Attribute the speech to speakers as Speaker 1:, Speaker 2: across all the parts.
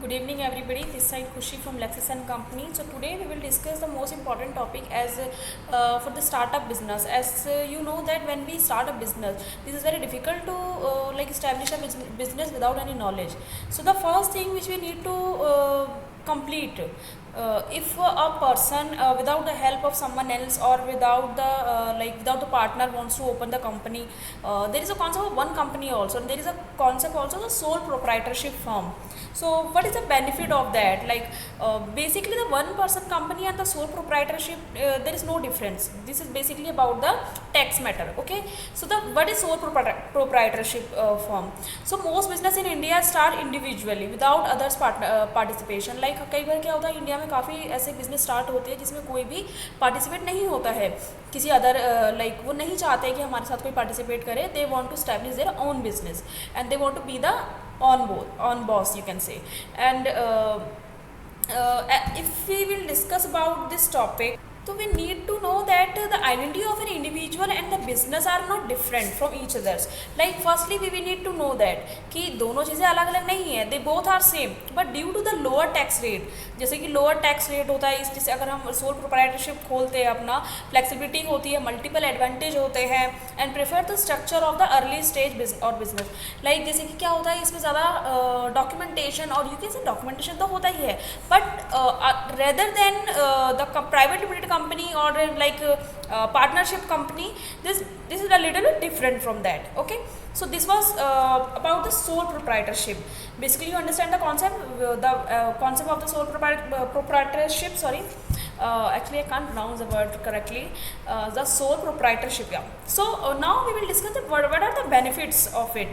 Speaker 1: Good evening, everybody. This side Khushi from Lexus and Company. So today we will discuss the most important topic as for the startup business. As you know that when we start a business, this is very difficult to like establish a business without any knowledge. So the first thing which we need to complete. If a person without the help of someone else or without the without the partner wants to open the company, there is a concept of one company also, and there is a concept also the sole proprietorship firm. So what is the benefit of that? Basically the one person company and the sole proprietorship, there is no difference. This is basically about the tax matter. Okay, so the what is sole proprietorship firm? So most business in India start individually without others participation. Like कई बार क्या होता है India में काफ़ी ऐसे business start होते हैं जिसमें कोई भी पार्टिसिपेट नहीं होता है, किसी अदर वो नहीं चाहते कि हमारे साथ कोई पार्टिसिपेट करे. They want to establish their own business and they want to be the on boss, you can say. And if we will discuss about this topic, so we need to know that the identity of an individual and the business are not different from each others. Like firstly we need to know that कि दोनों चीज़ें अलग अलग नहीं है, they both are same, but due to the lower tax rate, जैसे कि lower tax rate होता है, इस जैसे अगर हम सोल प्रोप्राइटरशिप खोलते हैं अपना, फ्लेक्सिबिलिटी होती है, मल्टीपल एडवांटेज होते हैं, and prefer the structure of the early stage और बिजनेस. लाइक जैसे कि क्या होता है इसमें ज़्यादा डॉक्यूमेंटेशन और यू कैन से डॉक्यूमेंटेशन तो होता ही है, but rather than the private limited company or partnership company, this is a little bit different from that. Okay, so this was about the sole proprietorship. Basically you understand the concept of the sole proprietorship. Sorry, actually I can't pronounce the word correctly. The sole proprietorship, yeah. So now we will discuss what are the benefits of it.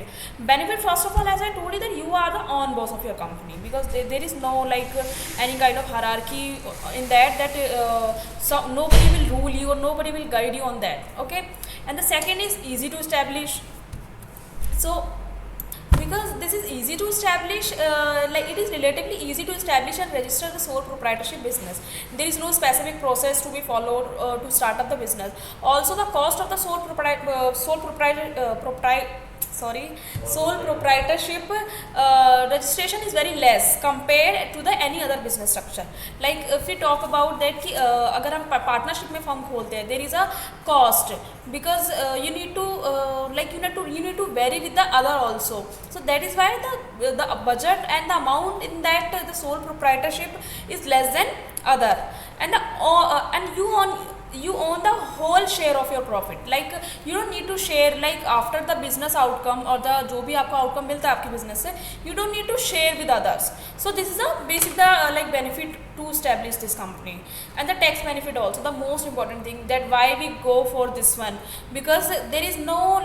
Speaker 1: Benefit, first of all, as I told you, that you are the on boss of your company, because there is no any kind of hierarchy in that so nobody will rule you or nobody will guide you on that. Okay, and the second is easy to establish. So because this is easy to establish, it is relatively easy to establish and register the sole proprietorship business. There is no specific process to be followed to start up the business. Also the cost of the sole proprietorship registration is very less compared to the any other business structure. Like if we talk about that कि अगर हम partnership में firm खोलते हैं, there is a cost, because you need to vary with the other also. So that is why the budget and the amount in that the sole proprietorship is less than other, and you own the whole share of your profit. Like you don't need to share, like after the business outcome or the जो भी आपको outcome मिलता है आपकी business से, you don't need to share with others. So this is a basic benefit to establish this company. And the tax benefit also, the most important thing, that why we go for this one, because there is no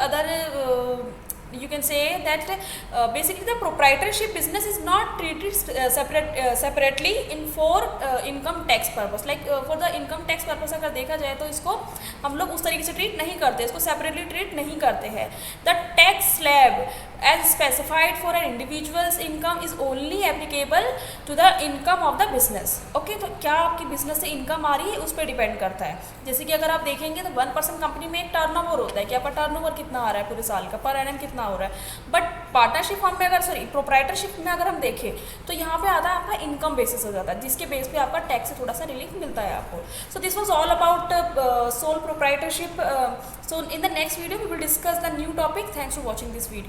Speaker 1: other you can say that basically the proprietorship business is not treated separately in for income tax purpose. Like for the income tax purpose अगर देखा जाए तो इसको हम लोग उस तरीके से ट्रीट नहीं करते, इसको सेपरेटली ट्रीट नहीं करते हैं. The tax slab as specified for an individual's income is only applicable to the income of the business. Okay, तो क्या आपकी बिजनेस से इनकम आ रही है उस पर डिपेंड करता है. जैसे कि अगर आप देखेंगे तो 1% कंपनी में एक टर्नओवर होता है कि आपका टर्नओवर कितना आ रहा है पूरे साल का, पर एनम कितना हो रहा है. बट पार्टनरशिप फर्म में प्रोप्राइटरशिप में अगर हम देखें तो यहाँ पे आता है आपका इनकम बेसिस हो जाता है, जिसके बेस पे आपका टैक्स से थोड़ा सा रिलीफ मिलता है आपको. So this was all about sole proprietorship. So in the next video we will discuss the new topic. Thanks for watching this video.